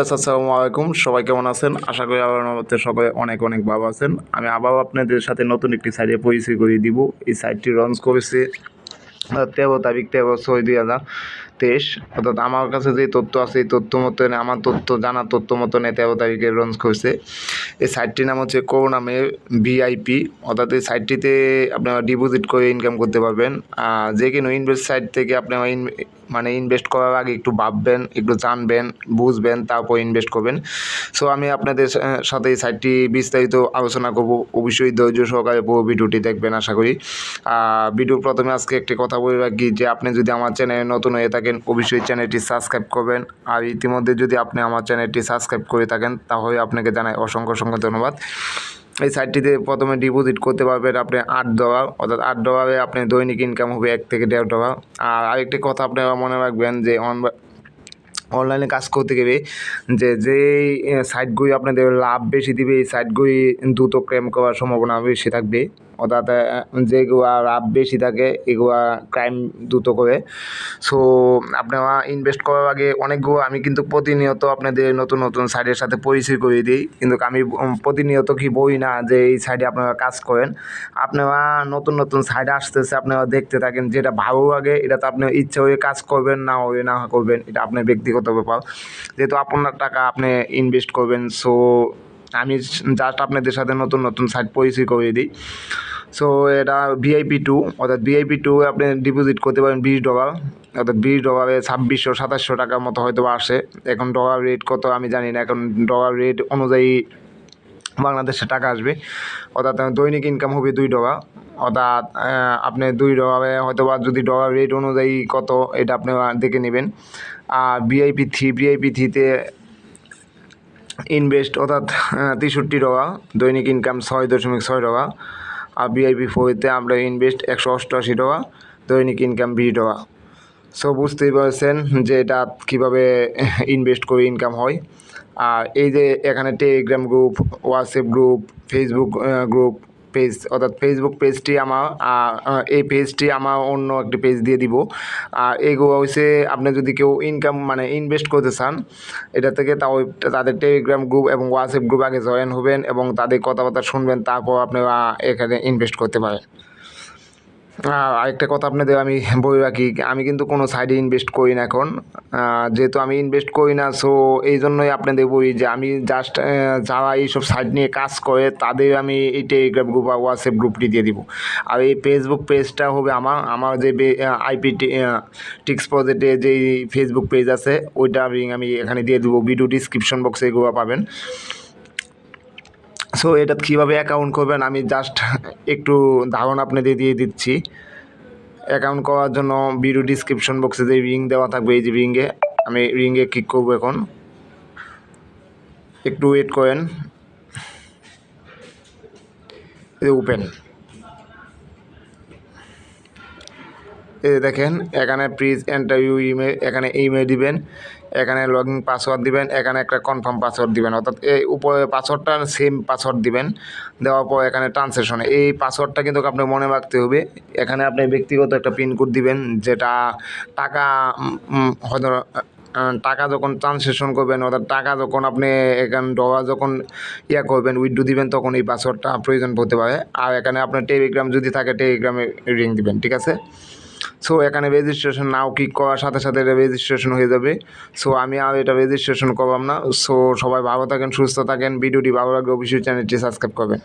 আসসালামু আলাইকুম। সবাই কেমন আছেন? আশা করি আল্লাহর রহমতে সবাই অনেক অনেক ভালো আছেন। আমি আবারও আপনাদের সাথে নতুন একটি সাইটে পরিচয় করিয়ে দিব। এই সাইটটি লঞ্চ করেছে 13 তারিখ 13/6/2023। অর্থাৎ আমার কাছে যে তথ্য আছে এই তথ্য মতন আমার জানার তথ্য মতন 13 তারিখে লঞ্চ করেছে। এই সাইটটির নাম হচ্ছে করোনামেল ভিআইপি। অর্থাৎ এই সাইটটিতে আপনারা ডিপোজিট করে ইনকাম করতে পারবেন। যে কোনো ইনভেস্ট সাইট থেকে আপনারা ইনভেস্ট করার আগে একটু ভাববেন, একটু জানবেন, বুঝবেন, তারপর ইনভেস্ট করবেন। সো আমি আপনাদের সাথে এই সাইটটি বিস্তারিত আলোচনা করব। অবশ্যই ধৈর্য সহকারে পুরো ভিডিওটি দেখবেন আশা করি। ভিডিও প্রথমে আজকে একটি কথা বলে রাখি যে আপনি যদি আমার চ্যানেলে নতুন হয়ে থাকেন অবশ্যই চ্যানেলটি সাবস্ক্রাইব করবেন। আর ইতিমধ্যে যদি আপনি আমার চ্যানেলটি সাবস্ক্রাইব করে থাকেন তাহলে আপনাকে জানাই অসংখ্য অসংখ্য ধন্যবাদ। এই সাইটটিতে প্রথমে ডিপোজিট করতে পারবেন আপনি $8, অর্থাৎ $8 আপনি দৈনিক ইনকাম হবে $1 থেকে $1.5। আর আরেকটি কথা আপনারা মনে রাখবেন যে অনলাইনে কাজ করতে গেলে যেই সাইটগুলি আপনাদের লাভ বেশি দিবে এই সাইটগুলি দ্রুত ক্লেম করার সম্ভাবনা বেশি থাকবে। অর্থাৎ যেগুলো লাভ বেশি থাকে এগুলো ক্রাইম দ্রুত করে। সো আপনারা ইনভেস্ট করার আগে আমি কিন্তু প্রতিনিয়ত আপনাদের নতুন নতুন সাইটের সাথে পরিচয় করিয়ে দিই, কিন্তু আমি প্রতিনিয়ত কি বলি না যে এই সাইটে আপনারা কাজ করেন। আপনারা নতুন নতুন সাইট আসতেছে, আপনারা দেখতে থাকেন, যেটা ভালো লাগে এটা তো আপনি ইচ্ছা হয়ে কাজ করবেন, না হয়ে না করবেন এটা আপনার ব্যক্তিগত ব্যাপার, যেহেতু আপনার টাকা আপনি ইনভেস্ট করবেন। সো আমি জাস্ট আপনাদের সাথে নতুন নতুন সাইট পরিচয় করিয়ে দিই। সো এটা VIP2, অর্থাৎ VIP2 আপনি ডিপোজিট করতে পারেন $20, অর্থাৎ $20 2600-2700 টাকার মতো হয়তো আসে। এখন ডলার রেট কত আমি জানি না, এখন ডলার রেট অনুযায়ী বাংলাদেশে টাকা আসবে। অর্থাৎ দৈনিক ইনকাম হবে $2, অর্থাৎ আপনি $2 হয়তো বা যদি ডলার রেট অনুযায়ী কত এটা আপনি দেখে নেবেন। আর VIP3তে ইনভেস্ট অর্থাৎ $63, দৈনিক ইনকাম $6.6। আর VIP4তে আমরা ইনভেস্ট $188, দৈনিক ইনকাম $20। সো বুঝতেই পারছেন যে এটা কীভাবে ইনভেস্ট করে ইনকাম হয়। আর এই যে এখানে Telegram group, WhatsApp group, Facebook group page, অর্থাৎ ফেসবুক পেজটি আমার, এই পেজটি আমার অন্য একটি পেজ দিয়ে দিব। আর এইগুলো হচ্ছে আপনি যদি কেউ ইনভেস্ট করতে চান এটা থেকে, তাদের টেলিগ্রাম গ্রুপ এবং হোয়াটসঅ্যাপ গ্রুপ আগে জয়েন হবেন এবং তাদের কথাবার্তা শুনবেন, তারপর আপনারা এখানে ইনভেস্ট করতে পারেন। আরেকটা কথা আপনাদের আমি বলে রাখি, আমি কিন্তু কোনো সাইডে ইনভেস্ট করি না এখন, যেহেতু আমি ইনভেস্ট করি না। সো এই জন্যই আপনাদের বলি যে আমি জাস্ট যারা এইসব সাইট নিয়ে কাজ করে তাদের আমি এই টেলিগ্রাম গ্রুপ বা হোয়াটসঅ্যাপ গ্রুপটি দিয়ে দিব। আর এই ফেসবুক পেজটা হবে আমার যে আইপি টিক্স প্রজেক্টে যেই ফেসবুক পেজ আছে ওইটা আমি এখানে দিয়ে দেবো। ভিডিও ডিসক্রিপশন বক্সে এগুলো পাবেন। সো এটা কীভাবে অ্যাকাউন্ট করবেন আমি জাস্ট একটু ধারণা আপনাদের দিয়ে দিচ্ছি। অ্যাকাউন্ট করার জন্য ভিডিও ডিসক্রিপশন বক্সে যে রিং দেওয়া থাকবে, এই যে আমি রিংয়ে ক্লিক করবো। এখন একটু ওয়েট করেন, ওপেন। এই দেখেন এখানে প্লিজ এন্টার ইউ ইমেল, এখানে ইমেল দিবেন, এখানে লগইন পাসওয়ার্ড দিবেন, এখানে একটা কনফার্ম পাসওয়ার্ড দিবেন। অর্থাৎ এই উপরে পাসওয়ার্ডটা সেম পাসওয়ার্ড দিবেন। দেওয়ার পর এখানে ট্রান্সলেশন, এই পাসওয়ার্ডটা কিন্তু আপনি মনে রাখতে হবে। এখানে আপনি ব্যক্তিগত একটা পিনকোড দিবেন, যেটা টাকা হয়তো টাকা যখন ট্রান্সলেশন করবেন, অর্থাৎ টাকা যখন আপনি এখানে ডলার যখন করবেন উইথড্র দিবেন, তখন এই পাসওয়ার্ডটা প্রয়োজন পড়তে পারে। আর এখানে আপনার টেলিগ্রাম যদি থাকে টেলিগ্রামে রিং দিবেন, ঠিক আছে। সো এখানে রেজিস্ট্রেশন নাও ক্লিক করার সাথে সাথে এটা রেজিস্ট্রেশন হয়ে যাবে। সো আমি আর এটা রেজিস্ট্রেশন করলাম না। সো সবাই ভালো থাকেন, সুস্থ থাকেন। ভিডিওটি ভালো লাগলে অবশ্যই চ্যানেলটি সাবস্ক্রাইব করবেন।